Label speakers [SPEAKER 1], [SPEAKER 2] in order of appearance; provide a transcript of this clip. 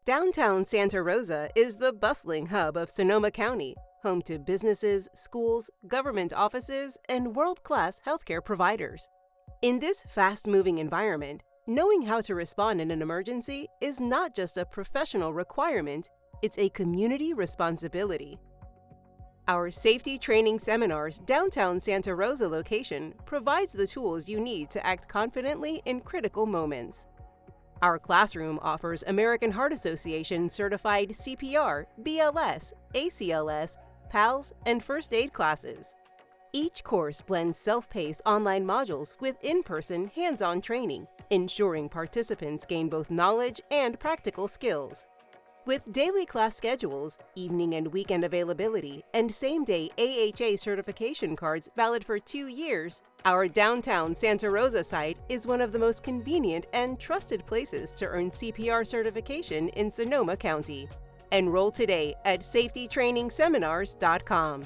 [SPEAKER 1] Downtown Santa Rosa is the bustling hub of Sonoma County, home to businesses, schools, government offices, and world-class healthcare providers. In this fast-moving environment, knowing how to respond in an emergency is not just a professional requirement, it's a community responsibility. Our safety training seminars downtown Santa Rosa location provides the tools you need to act confidently in critical moments. Our classroom offers American Heart Association certified CPR, BLS, ACLS, PALS, and first aid classes. Each course blends self-paced online modules with in-person, hands-on training, ensuring participants gain both knowledge and practical skills. With daily class schedules, evening and weekend availability, and same-day AHA certification cards valid for 2 years, our downtown Santa Rosa site is one of the most convenient and trusted places to earn CPR certification in Sonoma County. Enroll today at safetytrainingseminars.com.